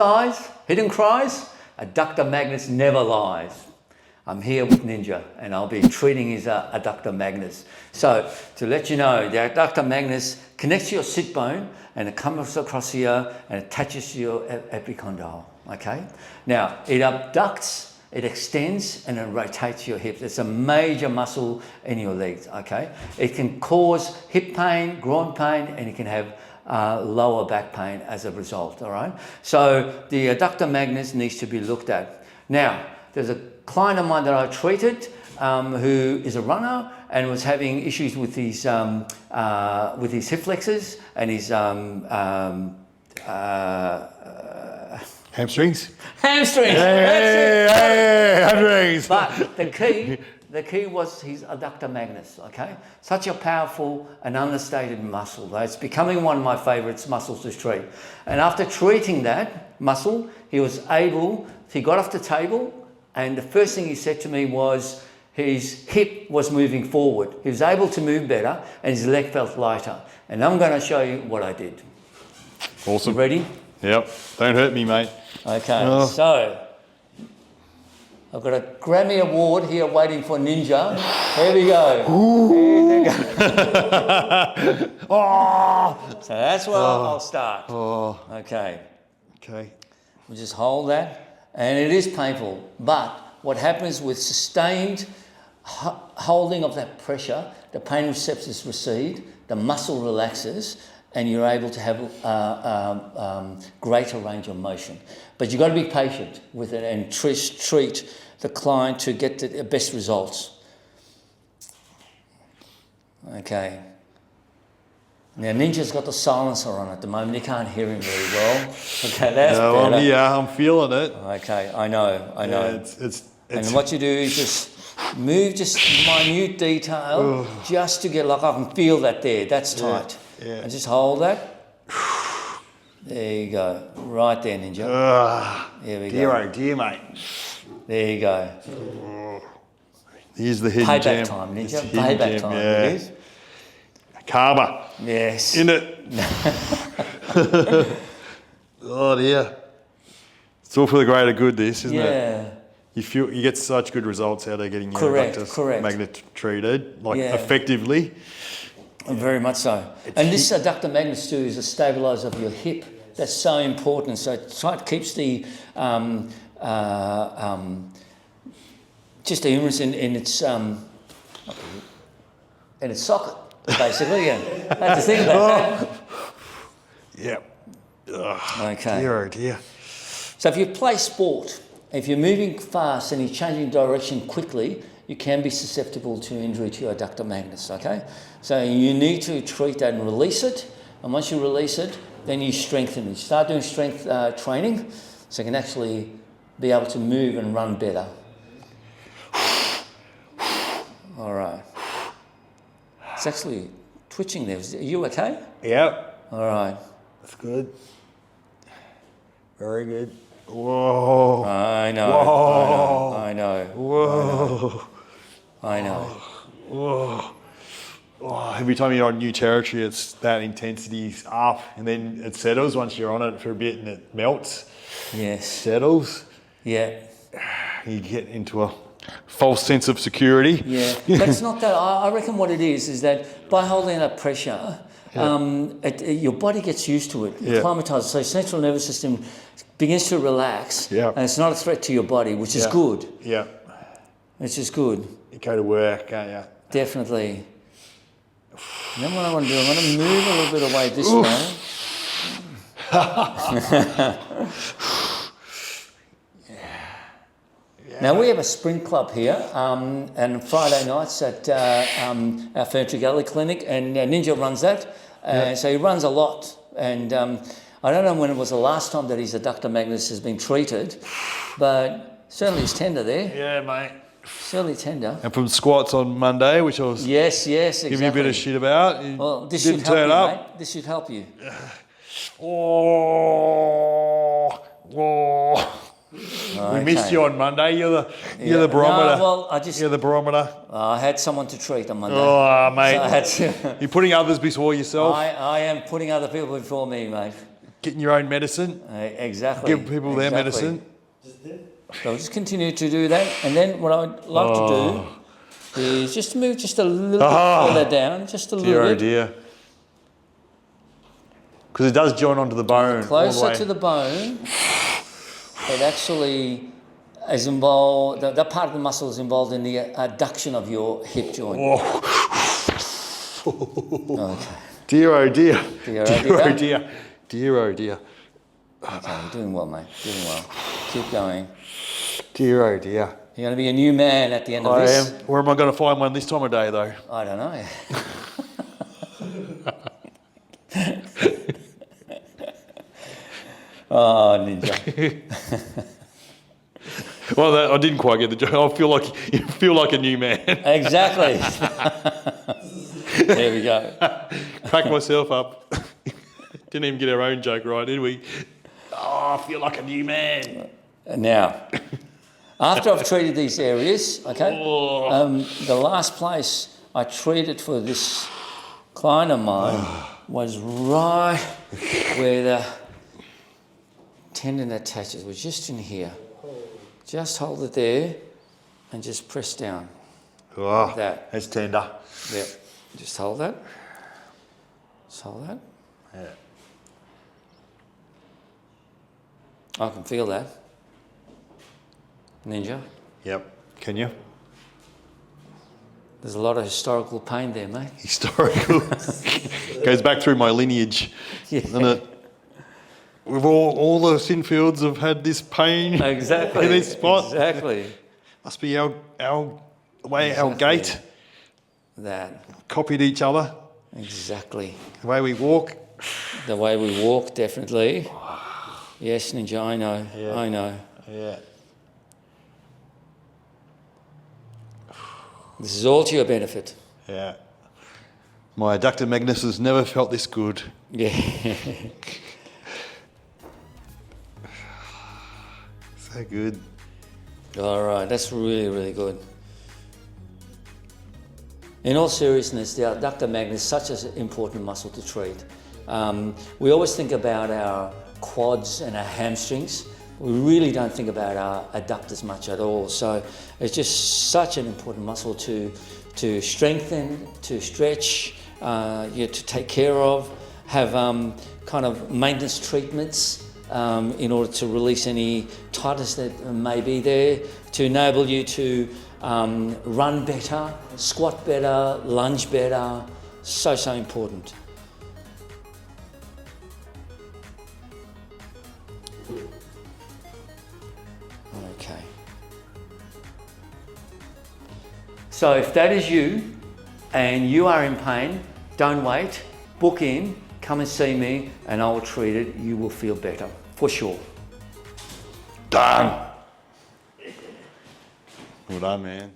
Lies, hidden cries, Adductor Magnus never lies. I'm here with Ninja and I'll be treating his Adductor Magnus. So to let you know, the Adductor Magnus connects to your sit bone and it comes across here and attaches to your epicondyle, okay? Now, it abducts, it extends and it rotates your hips. It's a major muscle in your legs, okay? It can cause hip pain, groin pain, and it can have lower back pain as a result, all right? So the Adductor Magnus needs to be looked at. Now, there's a client of mine that I treated who is a runner and was having issues with his hip flexors and his hamstrings. Hamstrings. Hamstrings. But the key was his Adductor Magnus, okay? Such a powerful and understated muscle. It's becoming one of my favorites muscles to treat. And after treating that muscle, he got off the table and the first thing he said to me was his hip was moving forward. He was able to move better and his leg felt lighter. And I'm going to show you what I did. Awesome. You ready? Yep. Don't hurt me, mate. Okay, so I've got a Grammy Award here waiting for Ninja. Here we go. Here we go. So that's where I'll start. Okay. Okay. We'll just hold that. And it is painful. But what happens with sustained holding of that pressure, the pain receptors recede, the muscle relaxes, and you're able to have greater range of motion. But you've got to be patient with it and treat the client to get the best results. Okay. Now Ninja's got the silencer on at the moment. You can't hear him very well. Okay, that's better. I'm here. I'm feeling it. Okay, I know. Yeah, and what you do is just move just minute detail just to get, like I can feel that there. That's tight. Yeah. And just hold that. There you go. Right there, Ninja. There we go. Dear, oh dear, mate. There you go. Here's the hidden Payback gem. time, Ninja. It's hidden Payback gem, time. yeah. It is. Karma. Yes. In it. Oh dear. It's all for the greater good, this, isn't it? Yeah. You get such good results out of getting your Adductor Magnet treated, effectively. Very much so. And this Adductor Magnus too is a stabiliser of your hip. That's so important. So it keeps the just the humerus in its socket, basically. Yeah. That's the thing about that. Yeah. Okay. Dear, oh dear. So if you play sport, if you're moving fast and you're changing direction quickly, you can be susceptible to injury to your Adductor Magnus, okay? So you need to treat that and release it. And once you release it, then you strengthen it. Start doing strength training so you can actually be able to move and run better. All right. It's actually twitching there. Are you okay? Yep. All right. That's good. Very good. Whoa. I know. Whoa. I know. Whoa. I know. Whoa. Oh, every time you're on new territory, it's that intensity's up, and then it settles once you're on it for a bit, and it melts. Yes. Settles. Yeah. You get into a false sense of security. Yeah, but it's not that. I reckon what it is that by holding that pressure, your body gets used to it, acclimatizes. So your central nervous system begins to relax, and it's not a threat to your body, which is good. Yeah. Which is good. You go to work, can't you? Definitely. And then what I want to do, I'm going to move a little bit away this way. Now we have a sprint club here, and Friday nights at our Ferntree Gully clinic, and Ninja runs that. So he runs a lot, and I don't know when it was the last time that his Adductor Magnus has been treated, but certainly he's tender there. Yeah, mate. Certainly tender. And from squats on Monday, which I was exactly. giving you a bit of shit about. Well, this didn't should help turn you, up. mate. This should help you. We missed you on Monday. You're the barometer. No, well, You're the barometer. I had someone to treat on Monday. Oh, mate. So I had to. You're putting others before yourself. I am putting other people before me, mate. getting your own medicine. Exactly. Give people their medicine. So just continue to do that. And then what I'd like to do is just move just a little bit further down, just a little bit. Dear. Because it does join onto the bone. Closer to the bone. It actually is involved, that part of the muscle is involved in the adduction of your hip joint. Okay. Dear, oh dear. Dear, oh dear. Dear, oh dear. Okay, you're doing well, mate. Doing well. Keep going. Dear, oh dear. You're going to be a new man at the end of I this. am. Where am I going to find one this time of day, though? I don't know. Oh, ninja. Well, I didn't quite get the joke. I feel like you feel like a new man. Exactly. There we go. Crack myself up. Didn't even get our own joke right, did we? Oh, I feel like a new man. Now, after I've treated these areas, okay, the last place I treated for this client of mine was right where the tendon attaches, was just in here. Just hold it there and just press down. Oh, like that. That's tender. Yep. Just hold that. Just hold that. Yeah. I can feel that. Ninja. Yep. Can you? There's a lot of historical pain there, mate. Historical. Goes back through my lineage, doesn't it? We've all the Sinfields have had this pain. Exactly. In this spot. Exactly. Must be our way, our gait. That. Copied each other. Exactly. The way we walk. The way we walk, definitely. Yes, Ninja, I know. Yeah. I know. Yeah. This is all to your benefit. Yeah. My Adductor Magnus has never felt this good. Yeah. So good. All right, that's really, really good. In all seriousness, the Adductor Magnus is such an important muscle to treat. We always think about our quads and our hamstrings. We really don't think about our adductors much at all. So it's just such an important muscle to strengthen, to stretch, to take care of, have kind of maintenance treatments in order to release any tightness that may be there, to enable you to run better, squat better, lunge better. So important. Okay. So if that is you and you are in pain, don't wait, book in, come and see me and I will treat it. You will feel better, for sure. Done. Well done, man.